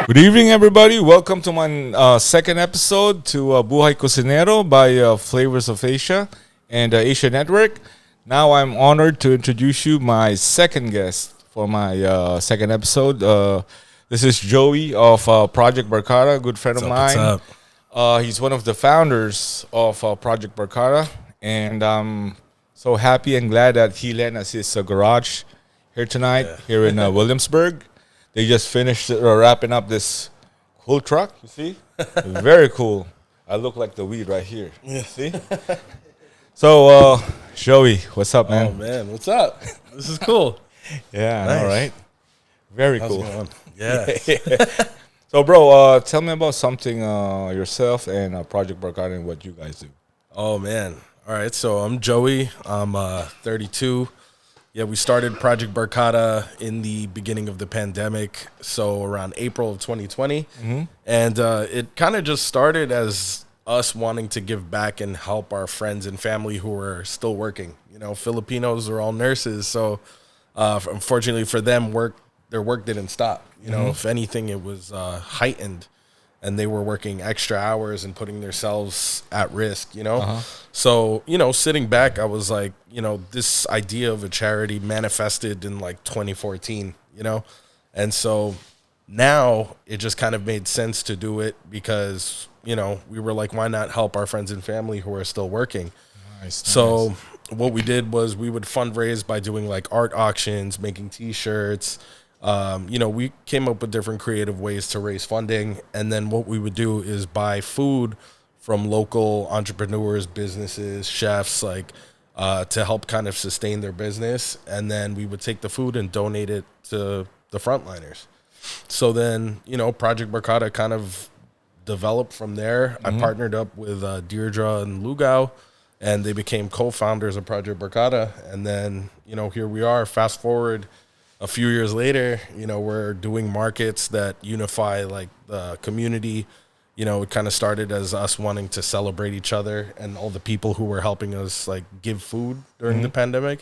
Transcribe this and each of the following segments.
Good evening, everybody. Welcome to my second episode to Buhay Cocinero by Flavors of Asia and Asia Network. Now I'm honored to introduce you my second guest for my second episode. This is Joey of Project Barkada, a good friend of What's mine. up? He's one of the founders of Project Barkada, and I'm so happy and glad that he lent us his garage here tonight, here in Williamsburg. They just finished wrapping up this cool truck. You see, very cool. I look like the weed right here. Yeah. See. So, Joey, what's up, man? Oh man, what's up? This is cool. Yeah, Nice. all right. Very How's cool. it going? Yeah. So, bro, tell me about something yourself and Project Barkada and what you guys do. Oh man. All right. So I'm Joey. I'm 32. Yeah, we started Project Barkada in the beginning of the pandemic, so around April of 2020, and it kind of just started as us wanting to give back and help our friends and family who are still working. You know, Filipinos are all nurses, so unfortunately for them, their work didn't stop. You know, if anything, it was heightened, and they were working extra hours and putting themselves at risk, you know? So, you know, sitting back, I was like, you know, this idea of a charity manifested in like 2014, you know? And so now it just kind of made sense to do it because, you know, we were like, why not help our friends and family who are still working? Nice. So what we did was we would fundraise by doing like art auctions, making T-shirts. You know, we came up with different creative ways to raise funding. And then what we would do is buy food from local entrepreneurs, businesses, chefs, like to help kind of sustain their business. And then we would take the food and donate it to the frontliners. So then, you know, Project Barkada kind of developed from there. I partnered up with Deirdre and Lugao, and they became co-founders of Project Barkada. And then, you know, here we are, fast forward a few years later, you know, we're doing markets that unify like the community. You know, it kind of started as us wanting to celebrate each other and all the people who were helping us like give food during the pandemic.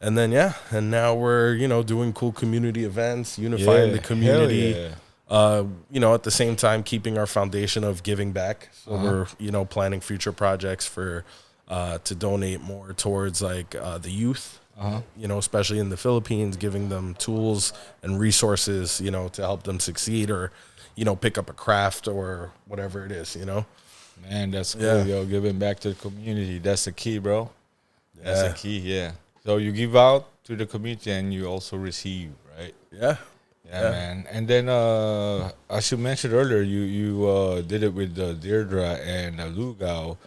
And then, and now we're, you know, doing cool community events, unifying the community. You know, at the same time, keeping our foundation of giving back. So we're, you know, planning future projects for to donate more towards like the youth. You know, especially in the Philippines, giving them tools and resources, you know, to help them succeed or, you know, pick up a craft or whatever it is, you know. Man, that's cool, yo. Giving back to the community. That's the key, bro. That's the key, yeah. So you give out to the community and you also receive, right? Yeah, man. And then, as you mentioned earlier, you did it with Deirdre and Lugao.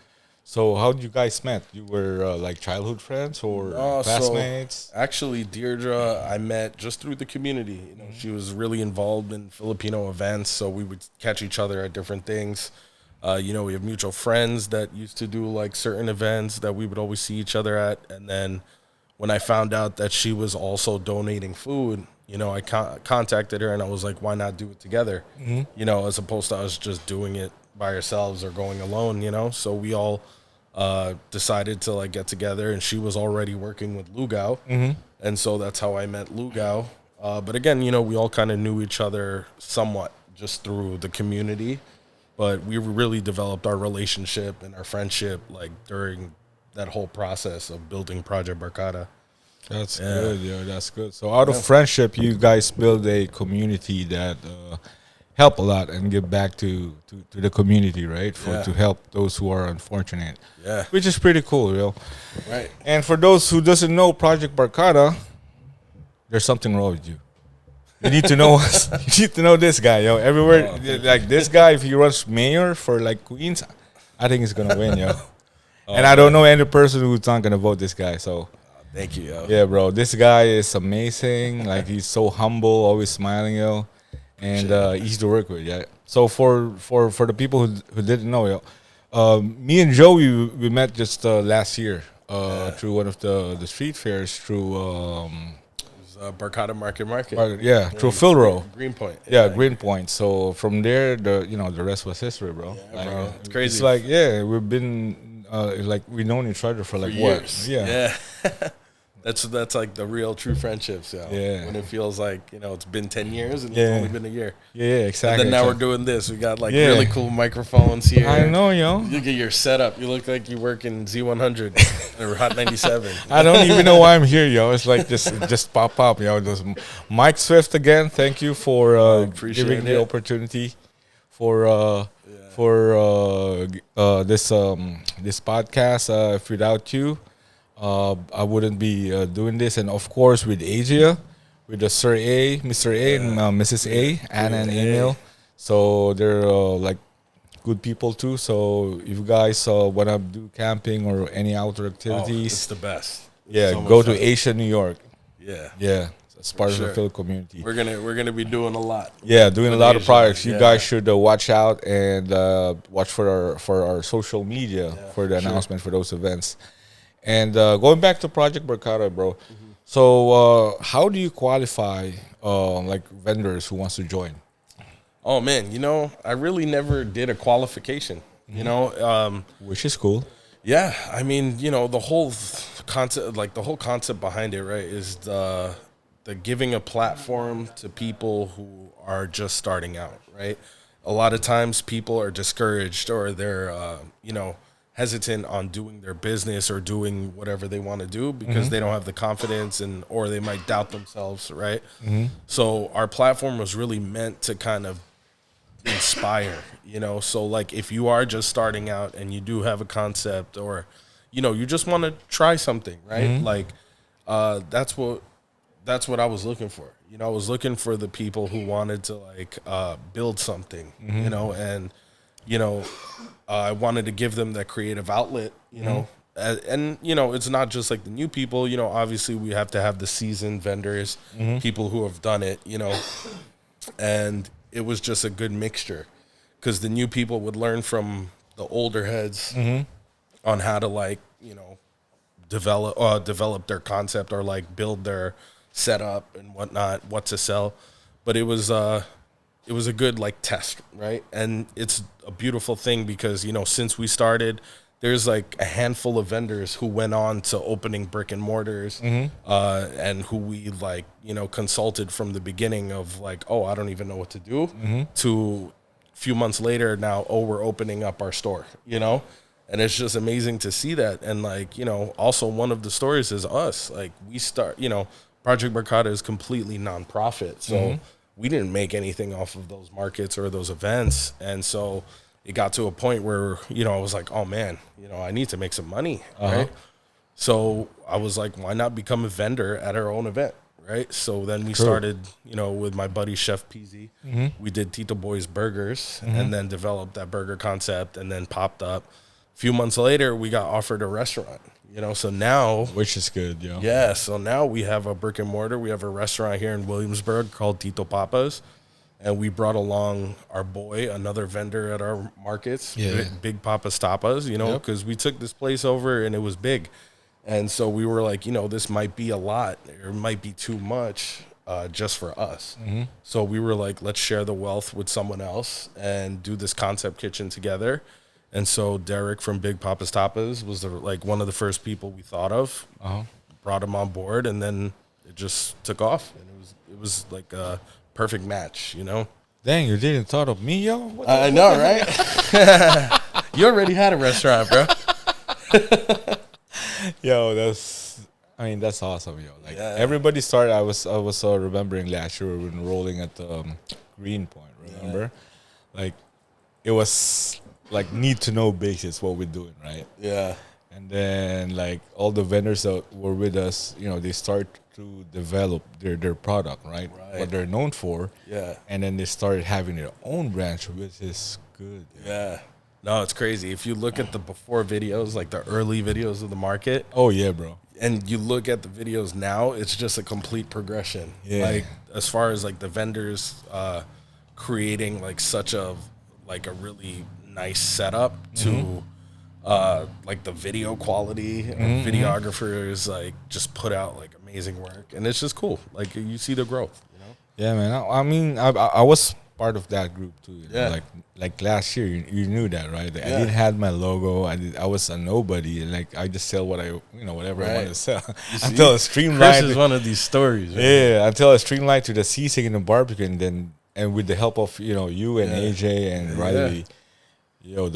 So how did you guys met? You were like childhood friends or classmates? So actually, Deirdre, I met just through the community. You know, she was really involved in Filipino events, so we would catch each other at different things. You know, we have mutual friends that used to do like certain events that we would always see each other at. And then when I found out that she was also donating food, you know, I contacted her and I was like, why not do it together? You know, as opposed to us just doing it by ourselves or going alone, you know? So we all decided to like get together, and she was already working with Lugao. And so that's how I met Lugao. But again, you know, we all kind of knew each other somewhat just through the community, but we really developed our relationship and our friendship like during that whole process of building Project Barkada. That's good, yo. That's good. So out of friendship, you guys build a community that help a lot and give back to the community, right? To help those who are unfortunate. Yeah. Which is pretty cool, yo. Right. And for those who doesn't know Project Barkada, there's something wrong with you. You need to know us. You need to know this guy, yo. Everywhere, like this guy, if he runs mayor for like Queens, I think he's gonna win, yo. And I don't know any person who's not gonna vote this guy. So thank you, yo. Yeah, bro. This guy is amazing. Like he's so humble, always smiling, yo. And easy to work with, yeah. So for the people who didn't know, yo, me and Joey we met just last year through one of the street fairs through Barkada Market. Through Philro. Greenpoint. Greenpoint. So from there, the rest was history, bro. Yeah, like, bro. It's crazy. It's like we've been like we known each other for like years. what? Yeah. That's like the real true friendships, Yeah. When it feels like, it's been 10 years and Yeah. it's only been a year. Yeah, exactly. And then now we're doing this. We got like really cool microphones here. I know, Look at your setup. You look like you work in Z100 or Hot 97. I don't even know why I'm here, yo. It's like just pop up, yo. Just Mike Swift again. Thank you for giving the opportunity for this podcast. If without you, I wouldn't be doing this. And of course, with Azia, with the Sir A, Mr. A, and Mrs. A, Anna and Emil. So they're like good people too. So if you guys want to do camping or any outdoor activities, it's the best. It's go to Asia, New York. Yeah. It's part of the Philly community. We're gonna be doing a lot. Yeah, doing a lot of projects. You guys should watch out and watch for our social media for the announcement for those events. And going back to Project Barkada, bro. Mm-hmm. So how do you qualify like vendors who wants to join? Oh man, I really never did a qualification. Which is cool. Yeah, I mean, the whole concept behind it, right, is the giving a platform to people who are just starting out, right? A lot of times people are discouraged or they're hesitant on doing their business or doing whatever they want to do because they don't have the confidence or they might doubt themselves, right? So our platform was really meant to kind of inspire, so like if you are just starting out and you do have a concept or you just want to try something, right? Like that's what I was looking for. I was looking for the people who wanted to like build something, and I wanted to give them that creative outlet, and it's not just like the new people, obviously we have to have the seasoned vendors, people who have done it, and it was just a good mixture because the new people would learn from the older heads on how to like, develop their concept or like build their setup and whatnot, what to sell. But it was a good like test, right? And it's a beautiful thing because, since we started, there's like a handful of vendors who went on to opening brick and mortars and who we like, consulted from the beginning of like, oh, I don't even know what to do to a few months later now, oh, we're opening up our store, and it's just amazing to see that. And like, also one of the stories is us, like we start, Project Barkada is completely nonprofit. So we didn't make anything off of those markets or those events. And so it got to a point where, I was like, oh man, I need to make some money, right? So I was like, why not become a vendor at our own event, right? So then we started, with my buddy Chef PZ. We did Tito Boy's Burgers and then developed that burger concept and then popped up. A few months later, we got offered a restaurant, so now. Which is good, Yeah, so now we have a brick and mortar. We have a restaurant here in Williamsburg called Tito Papa's. And we brought along our boy, another vendor at our markets, Big Papa's Tapas, because we took this place over and it was big. And so we were like, this might be a lot or it might be too much just for us. So we were like, let's share the wealth with someone else and do this concept kitchen together. And so Derek from Big Papa's Tapas was one of the first people we thought of, brought him on board, and then it just took off. And it was like a perfect match, Dang, you didn't thought of me, yo? I know, right? You already had a restaurant, bro. Yo, that's awesome, yo. Like everybody started. I was remembering last year we were rolling at the Green Point. Remember, like it was like need to know basis what we're doing, right? Yeah. And then like all the vendors that were with us, they start to develop their product, right? What they're known for. Yeah. And then they started having their own branch, which is good. Yeah. No, it's crazy. If you look at the before videos, like the early videos of the market. Oh yeah, bro. And you look at the videos now, it's just a complete progression. Yeah. Like as far as like the vendors creating like such a really nice setup to like the video quality, videographers like just put out like amazing work, and it's just cool. Like you see the growth, Yeah, man. I mean, I was part of that group too. You Yeah. know? Like last year, you knew that, right? Like, I Yeah. didn't have my logo. I was a nobody. And like I just sell whatever I Right. wanted to sell You until see? a Chris streamlined. is one of these stories. Right? Yeah, until I streamlined to the ceasing and the barbecue, and with the help of you and Yeah. AJ and Yeah. Riley,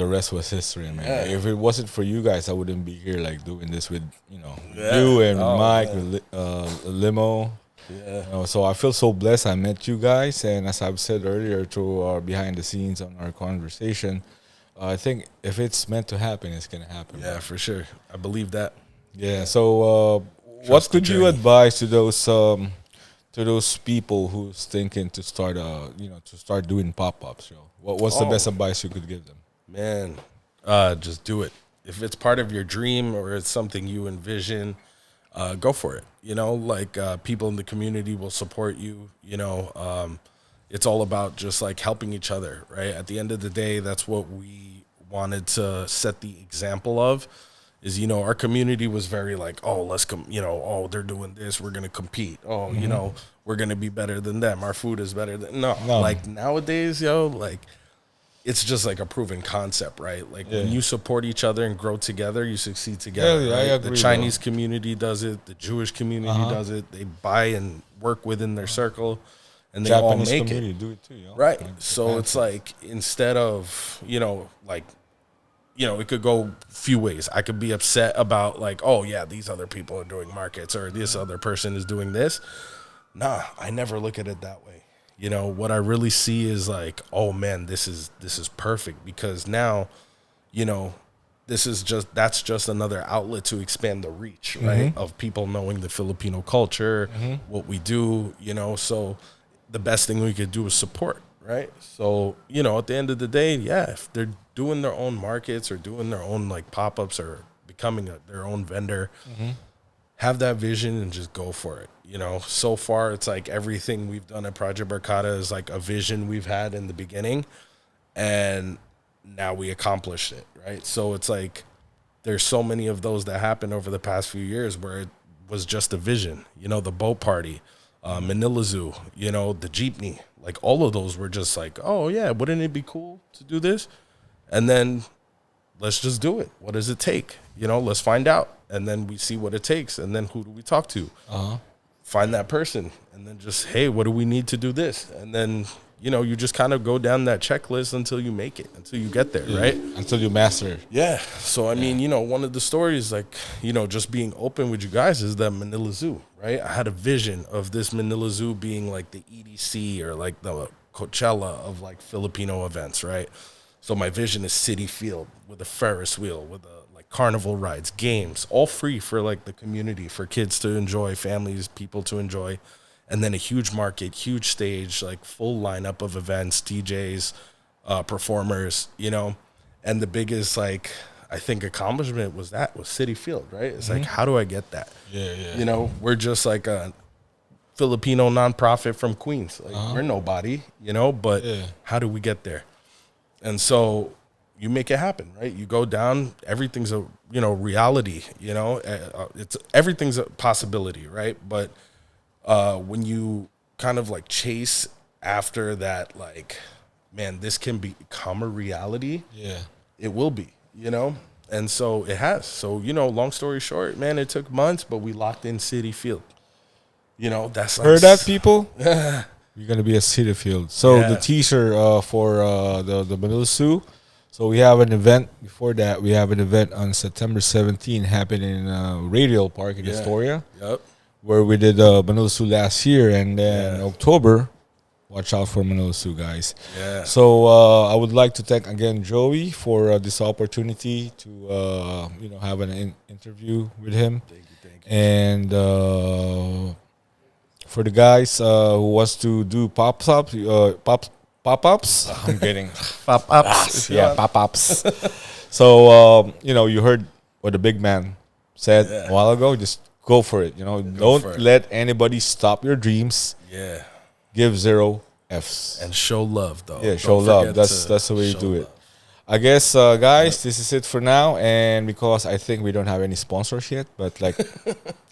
the rest was history, man. Yeah. If it wasn't for you guys, I wouldn't be here like doing this with Yeah. you and Oh, Mike, man. with Limo. Yeah. So I feel so blessed I met you guys, and as I've said earlier to our behind the scenes on our conversation, I think if it's meant to happen, it's gonna happen. Yeah, man. for sure. I believe that. Yeah. So what Trust the could you journey. advise to those people who's thinking to start to start doing pop-ups? What's the Oh. best advice you could give them? Man, just do it. If it's part of your dream or it's something you envision, go for it. People in the community will support you. It's all about just like helping each other, right? At the end of the day, that's what we wanted to set the example of. Is our community was very like, oh, let's come, oh, they're doing this, we're gonna compete. Oh, we're gonna be better than them. Our food is better than no. Like nowadays, like it's just like a proven concept, right? Like when you support each other and grow together, you succeed together. Yeah, I right? agree, The Chinese community does it, the Jewish community does it. They buy and work within their circle, and they all Japanese make community it. do it too, Right. Like So Japan. it's like instead of, it could go a few ways. I could be upset about like, oh yeah, these other people are doing markets or this other person is doing this. Nah, I never look at it that way. What I really see is like, oh man, this is perfect because now, that's just another outlet to expand the reach, right? Of people knowing the Filipino culture, what we do, so the best thing we could do is support, right? So, at the end of the day, yeah, if they're doing their own markets or doing their own like pop-ups or becoming their own vendor, have that vision and just go for it. So far it's like everything we've done at Project Barkada is like a vision we've had in the beginning and now we accomplished it, right? So it's like there's so many of those that happened over the past few years where it was just a vision, the boat party, Manila Zoo, the jeepney, like all of those were just like, oh yeah, wouldn't it be cool to do this? And then let's just do it. What does it take? Let's find out. And then we see what it takes. And then who do we talk to? Find that person. And then just, hey, what do we need to do this? And then, you just kind of go down that checklist until you make it, until you get there, right? Until you master it. Yeah. So, I mean, one of the stories, like, just being open with you guys is that Manila Zoo, right? I had a vision of this Manila Zoo being like the EDC or like the Coachella of like Filipino events, right? So my vision is City Field with a Ferris wheel, with like carnival rides, games, all free for like the community, for kids to enjoy, families, people to enjoy. And then a huge market, huge stage, like full lineup of events, DJs, performers, And the biggest, like, I think accomplishment was City Field, right? It's like, how do I get that? Yeah. We're just like a Filipino nonprofit from Queens. Like, we're nobody, but how do we get there? And so you make it happen, right? You go down, everything's a, reality, everything's a possibility, right? But when you kind of like chase after that, like, man, this can become a reality. Yeah. It will be, and so it has. So, long story short, man, it took months, but we locked in City Field. That's like, Heard that, people? You're gonna be at City Field. So the teaser for the Manila Zoo. So we have an event before that. We have an event on September 17 happening in Radial Park in Astoria. Yep. Where we did Manila Zoo last year, and then October. Watch out for Manila Zoo, guys. Yeah. So I would like to thank again Joey for this opportunity to have an interview with him. Thank you. And for the guys who wants to do pop-ups, I'm kidding. Pop-ups. Yeah, pop-ups. So, you heard what the big man said a while ago. Just go for it. Don't let anybody stop your dreams. Yeah. Give 0 Fs. And show love, though. Yeah, show love. That's the way you do it. I guess, guys, this is it for now. And because I think we don't have any sponsors yet, but like,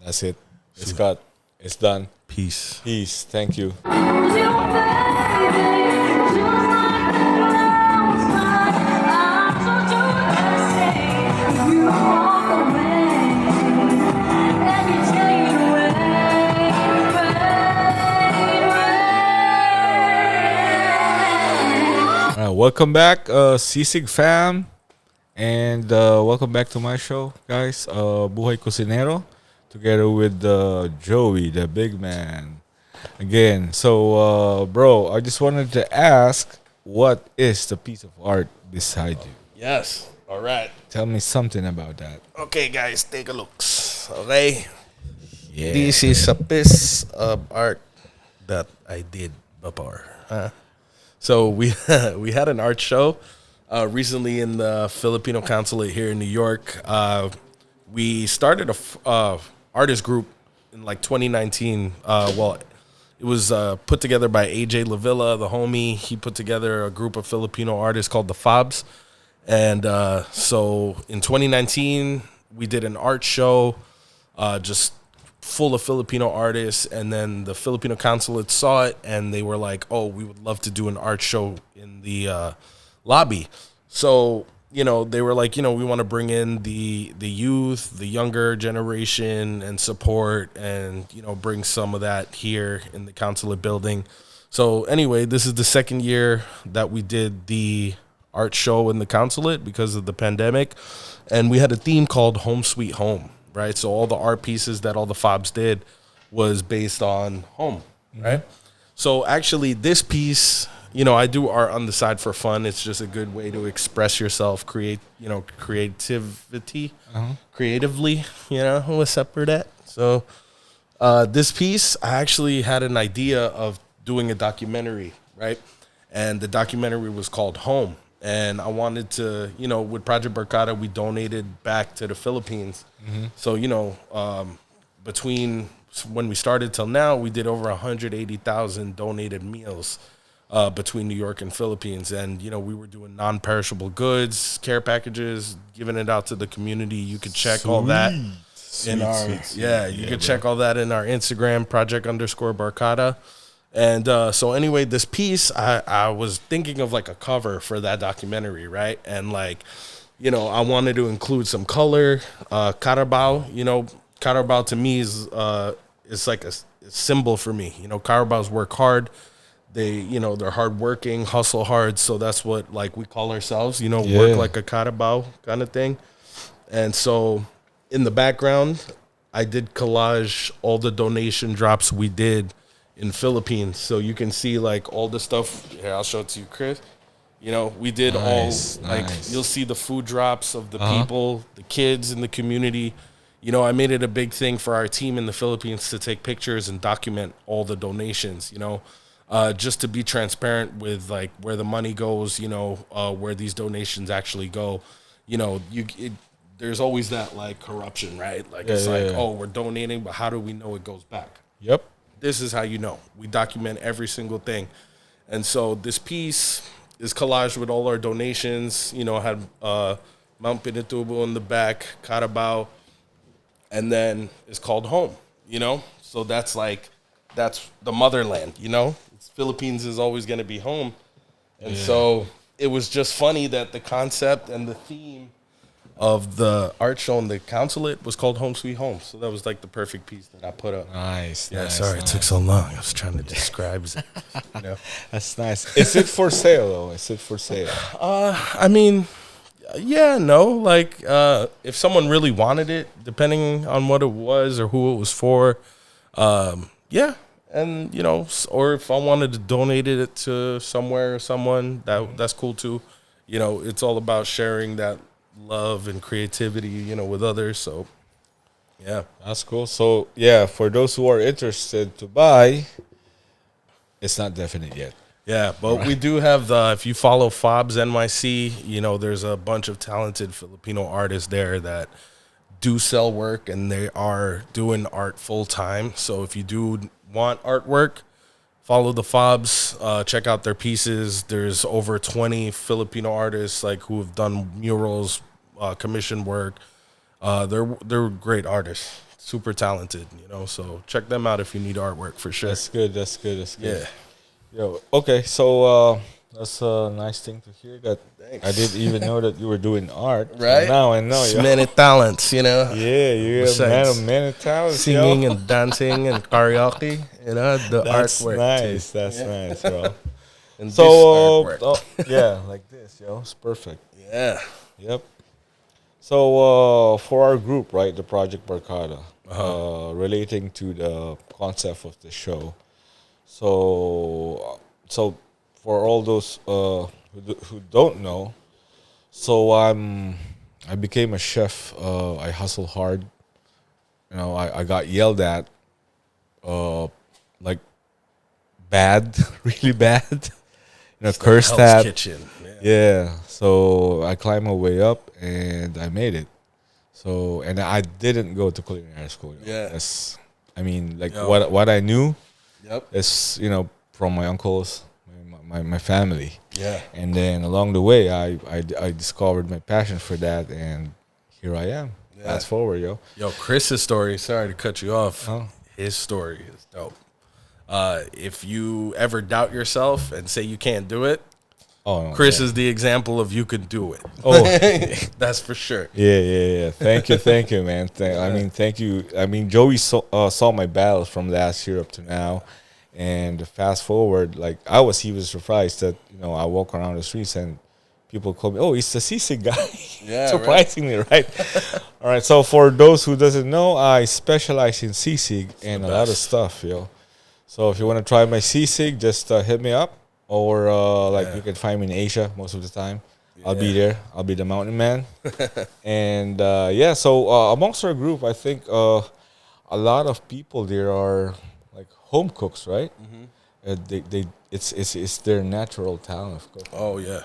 that's it. It's cut. It's done. Peace. Peace. Thank you. Your baby, welcome back, Sisig fam, and welcome back to my show, guys. Buhay Cocinero, together with Joey, the big man. Again, so bro, I just wanted to ask, what is the piece of art beside you? Yes. All right. Tell me something about that. Okay, guys, take a look. Okay. Yeah. This is a piece of art that I did before. So we we had an art show recently in the Filipino consulate here in New York. We started a artist group in like 2019. It was put together by AJ Lavilla, the homie. He put together a group of Filipino artists called the Fobs. And so in 2019, we did an art show just full of Filipino artists. And then the Filipino consulate saw it and they were like, oh, we would love to do an art show in the lobby. So, they were like, we want to bring in the youth, the younger generation and support and, bring some of that here in the consulate building. So anyway, this is the second year that we did the art show in the consulate because of the pandemic. And we had a theme called Home Sweet Home, right? So all the art pieces that all the Fobs did was based on home, right? So actually this piece, I do art on the side for fun. It's just a good way to express yourself, creativity, creatively, what's up for that? So this piece, I actually had an idea of doing a documentary, right? And the documentary was called Home. And I wanted to, with Project Barkada, we donated back to the Philippines. So, between when we started till now, we did over 180,000 donated meals between New York and Philippines. And, we were doing non-perishable goods, care packages, giving it out to the community. You could check all that in our, you could check all that in our Instagram, project_Barkada. And so anyway, this piece, I was thinking of like a cover for that documentary, right? And like, I wanted to include some color. Carabao, Carabao to me is like a symbol for me. Carabaos work hard. They, they're hardworking, hustle hard. So that's what like we call ourselves, work like a Carabao kind of thing. And so in the background, I did collage all the donation drops we did in Philippines, so you can see like all the stuff. Here, I'll show it to you, Chris. We did you'll see the food drops of the people, the kids in the community. I made it a big thing for our team in the Philippines to take pictures and document all the donations. Just to be transparent with like where the money goes. Where these donations actually go. There's always that like corruption, right? Like oh, we're donating, but how do we know it goes back? Yep. This is how we document every single thing. And so this piece is collaged with all our donations. I had Mount Pinatubo in the back, Carabao, and then it's called Home, So that's the motherland, Philippines is always going to be home. And so it was just funny that the concept and the theme of the art show in the consulate was called Home Sweet Home. So that was like the perfect piece that I put up. Nice. Yeah, sorry it took so long. I was trying to describe it. That's nice. Is it for sale though? Is it for sale? I mean, no. Like, if someone really wanted it, depending on what it was or who it was for, yeah. And, or if I wanted to donate it to somewhere or someone, that's cool too. It's all about sharing that love and creativity, with others. So, yeah. That's cool. So, for those who are interested to buy, it's not definite yet. Yeah, but we do have if you follow Fobs NYC, there's a bunch of talented Filipino artists there that do sell work and they are doing art full time. So if you do want artwork, follow the Fobs, check out their pieces. There's over 20 Filipino artists like who have done murals, commission work. They're great artists, super talented, So check them out if you need artwork for sure. That's good. Yeah. Okay. So that's a nice thing to hear. That Thanks. I didn't even know that you were doing art. Right? So now I know. Many talents, Yeah, you're a man of many talents. Singing and dancing and karaoke, the That's artwork. nice. Too. That's nice, bro. And this So, artwork. yeah, like this, yo. It's perfect. Yeah. Yep. So, for our group, right, the Project Barkada, relating to the concept of the show. So for all those who don't know, so I became a chef. I hustled hard. I got yelled at, like bad, really bad. Cursed Hell's at. Kitchen. Yeah. Yeah. So I climbed my way up and I made it. So and I didn't go to culinary school. Yeah. That's, I mean, like Yo. what I knew Yep. is from my uncles, my family. Yeah. And then along the way, I discovered my passion for that, and here I am. Yeah. Fast forward, yo. Yo, Chris's story, sorry to cut you off. Oh. His story is dope. If you ever doubt yourself and say you can't do it, Oh, no, Chris yeah. is the example of you can do it. Oh, That's for sure. yeah. Thank you, man. Thank you. I mean, Joey saw my battles from last year up to now, and fast forward, like he was surprised that I walk around the streets and people call me, oh, he's the seasick guy. Yeah, surprisingly, right? All right. So for those who doesn't know, I specialize in seasick and a lot of stuff, yo. So if you want to try my seasick, just hit me up, or you can find me in Asia most of the time. I'll be there. I'll be the mountain man. And so amongst our group, I think a lot of people there are like home cooks, right? It's their natural talent of cooking. Oh, yeah.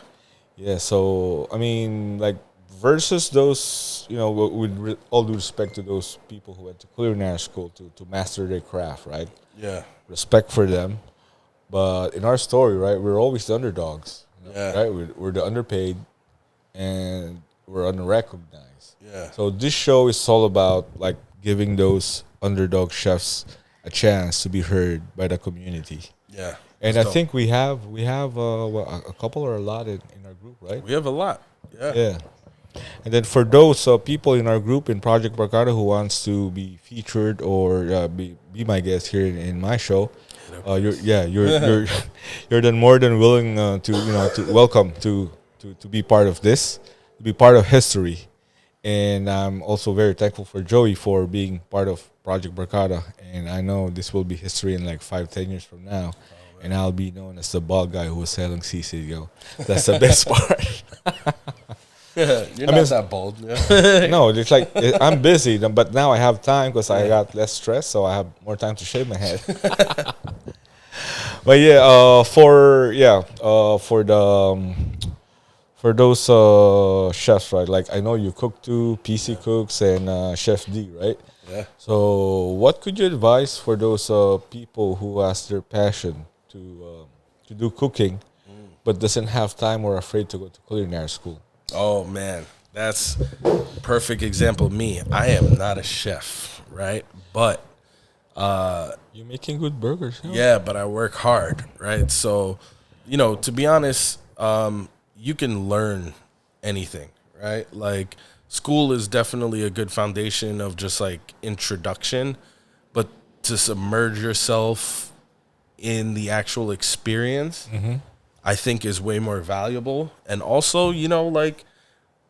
Yeah. So I mean, like versus those, with all due respect to those people who went to culinary school to master their craft, right? Yeah. Respect for them. But in our story, right, we're always the underdogs. Yeah. Right? We're the underpaid and we're unrecognized. Yeah. So this show is all about like giving those underdog chefs a chance to be heard by the community. Yeah. And I think we have a couple or a lot in our group, right? We have a lot. Yeah. Yeah. And then for those people in our group in Project Barkada who wants to be featured or be my guest here in my show, you're then more than willing to welcome to be part of this, to be part of history. And I'm also very thankful for Joey for being part of Project Barkada. And I know this will be history in like 5-10 years from now. And I'll be known as the bald guy who was selling CC, yo. That's the best part. You're not that bold. Yeah. No, it's like I'm busy, but now I have time because I got less stress, so I have more time to shave my head. But for those chefs, right? Like I know you cook too, PC Cooks and Chef D, right? Yeah. So what could you advise for those people who has their passion to do cooking, but doesn't have time or afraid to go to culinary school? Oh, man. That's perfect example of me. I am not a chef, right? But You're making good burgers. Huh? yeah, but I work hard, right? So, to be honest, you can learn anything, right? Like school is definitely a good foundation of just like introduction, but to submerge yourself in the actual experience, I think is way more valuable. And also, like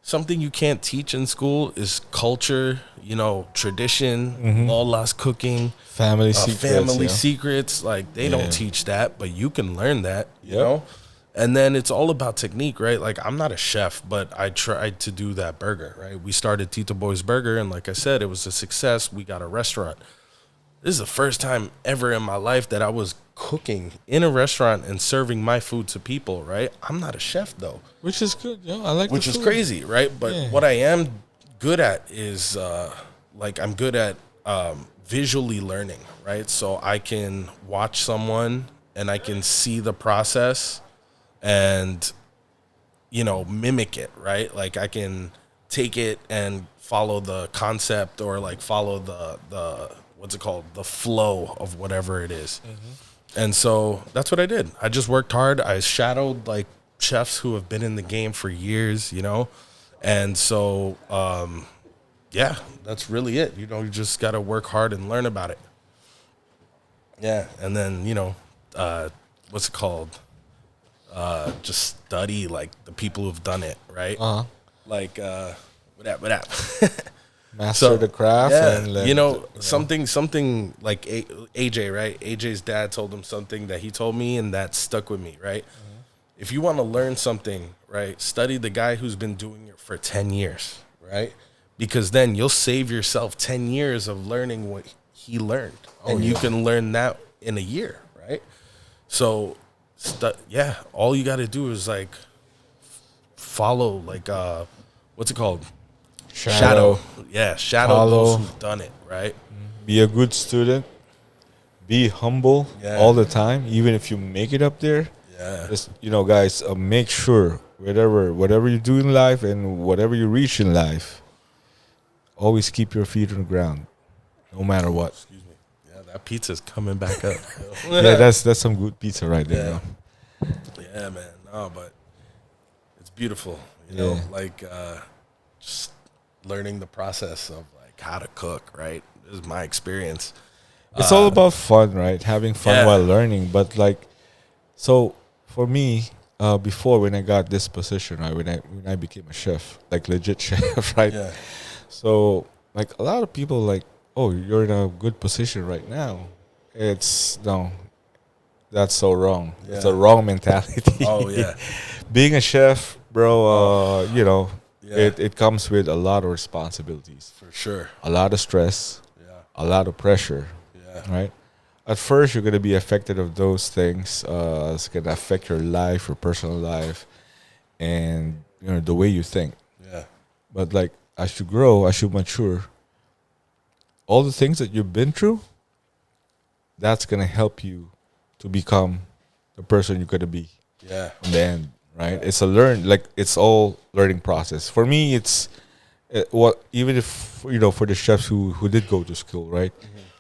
something you can't teach in school is culture, tradition, lawless cooking, Family secrets. secrets. Like they don't teach that, but you can learn that, you Yep. know? And then it's all about technique, right? Like I'm not a chef, but I tried to do that burger, right? We started Tito Boy's Burger, and like I said, it was a success. We got a restaurant. This is the first time ever in my life that I was cooking in a restaurant and serving my food to people, right? I'm not a chef though. Which is good. Yeah, I like Which the is food. crazy, right? But what I am good at is I'm good at visually learning, right? So I can watch someone and I can see the process and mimic it, right? Like I can take it and follow the concept or like follow the what's it called, the flow of whatever it is. And so that's what I did. I just worked hard. I shadowed like chefs who have been in the game for years, and so that's really it. You just got to work hard and learn about it. Yeah. And then what's it called, just study like the people who've done it, right? Like what up? Master the craft. Yeah, And let, you know, something like AJ, right? AJ's dad told him something that he told me, and that stuck with me, right? If you want to learn something, right, study the guy who's been doing it for 10 years, right? Because then you'll save yourself 10 years of learning what he learned, and you can learn that in a year, right? So, all you got to do is like follow, like what's it called? shadow. Yeah, shadow Follow. those who've done it, right? Be a good student. Be humble all the time, even if you make it up there. Yeah. Just, guys, make sure whatever you do in life and whatever you reach in life, always keep your feet on the ground, no matter what. Excuse me. Yeah, that pizza's coming back up. Yeah, that's some good pizza right there. Yeah. Yeah, man. No, but it's beautiful. You know, like just learning the process of like how to cook, right? This is my experience. It's all about fun, right? Having fun while learning. But like, so for me, before when I got this position, right, when I became a chef, like legit chef, right? Yeah. So like a lot of people like, oh, you're in a good position right now. No, that's so wrong. It's a wrong mentality. Oh yeah. Being a chef, bro, it comes with a lot of responsibilities, For sure. a lot of stress, a lot of pressure, right? At first, you're gonna be affected of those things. It's gonna affect your life, your personal life, and the way you think. Yeah. But like, as you grow, as you mature, all the things that you've been through, that's gonna help you to become the person you're gonna be. Yeah. In the end, right? It's it's all learning process. For me, it's even if for the chefs who did go to school, right?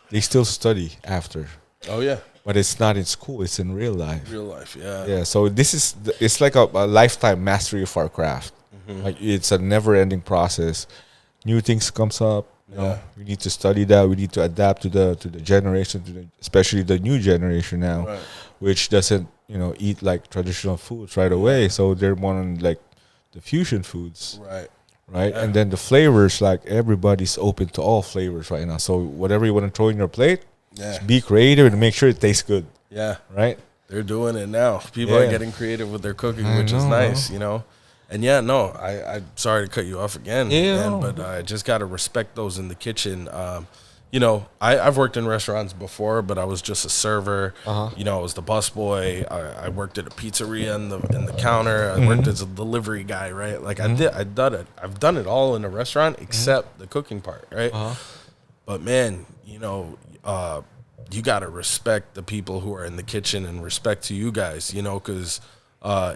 They still study after. Oh yeah. But it's not in school; it's in real life. Real life. Yeah. Yeah. So it's like a lifetime mastery of our craft. Like it's a never-ending process. New things comes up. We need to study that. We need to adapt to the generation, especially the new generation now, which doesn't eat like traditional foods right away. So they're more on like the fusion foods. Right. And then the flavors, like everybody's open to all flavors right now. So whatever you want to throw in your plate, just be creative and make sure it tastes good. Yeah. Right. They're doing it now. People are getting creative with their cooking, which is nice, And I'm sorry to cut you off again, man, but I just got to respect those in the kitchen. I've worked in restaurants before, but I was just a server. I was the busboy. I worked at a pizzeria in the counter. I worked as a delivery guy, right? Like I've done it all in a restaurant except the cooking part, right? But man, you got to respect the people who are in the kitchen and respect to you guys, because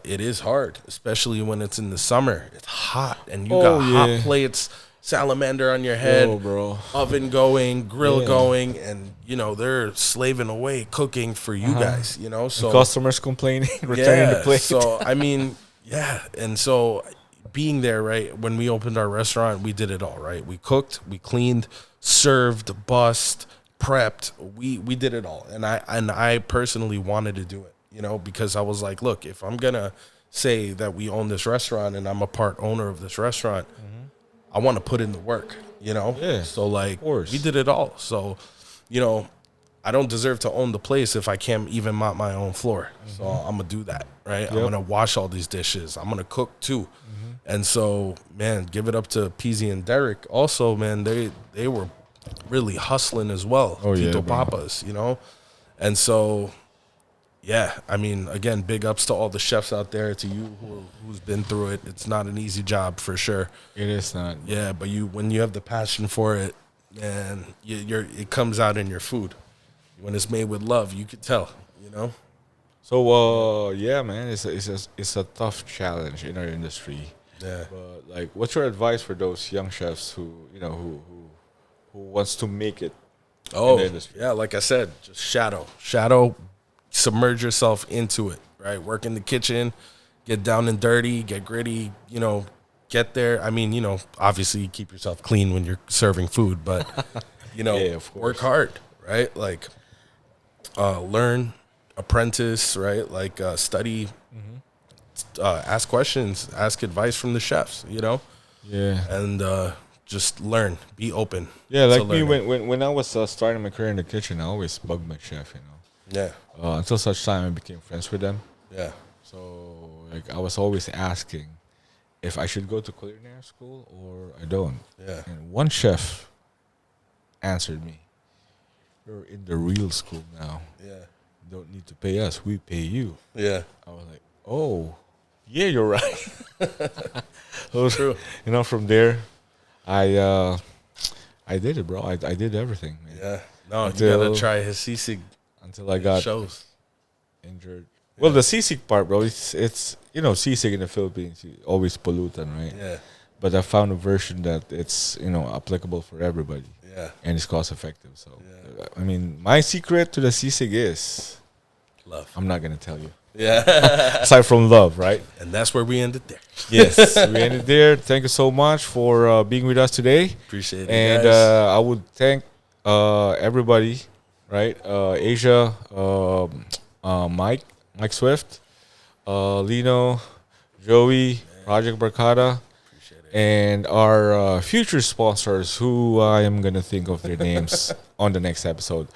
it is hard, especially when it's in the summer. It's hot and you got hot plates, salamander on your head, bro. Oven going, grill going, and they're slaving away cooking for you guys, so and customers complaining, returning the plate. So and so being there, right, when we opened our restaurant, we did it all, right? We cooked, we cleaned, served, bussed, prepped, we did it all. And I personally wanted to do it, because I was like, look, if I'm gonna say that we own this restaurant and I'm a part owner of this restaurant, I want to put in the work, So like, we did it all. So, I don't deserve to own the place if I can't even mop my own floor. So I'm gonna do that, right? I'm gonna wash all these dishes. I'm gonna cook too. And so, man, give it up to Peasy and Derek. Also, man, they were really hustling as well. Tito Papas, And so, I mean, again, big ups to all the chefs out there, to you who's been through it. It's not an easy job for sure. It is not. Yeah, but when you have the passion for it, man, it comes out in your food. When it's made with love, you can tell, So, man, it's a tough challenge in our industry. Yeah. But like, what's your advice for those young chefs who wants to make it in the industry? Yeah, like I said, just shadow, submerge yourself into it, right? Work in the kitchen, get down and dirty, get gritty, get there. I mean, obviously keep yourself clean when you're serving food, but, of course. Work hard, right? Like, learn, apprentice, right? Like study, ask questions, ask advice from the chefs, Yeah. and just learn, be open. Yeah, to like me, learning. when I was starting my career in the kitchen, I always bugged my chef, Yeah, until such time I became friends with them. yeah, So, like, I was always asking if I should go to culinary school or I don't. yeah, And one chef answered me, "You're in the real school now. yeah, You don't need to pay us. We pay you." yeah. I was like, "Oh, yeah, you're right." So, True. from there, I I did it, bro. I did everything, man. Yeah. No, you Until gotta try his sisig until I got shows. injured. Well, the seasick part, bro, it's seasick in the Philippines, always pollutant, right? Yeah, But I found a version that it's applicable for everybody yeah, and it's cost effective. So, Yeah. I mean, my secret to the seasick is love. I'm not gonna tell you. Yeah, Aside from love, right? and that's where we ended there. Yes, we ended there. Thank you so much for being with us today. Appreciate it, And guys. I would thank everybody, right? Asia, Mike Swift, Lino, Joey, Project Barkada, Appreciate it. and our future sponsors, who I am gonna think of their names on the next episode.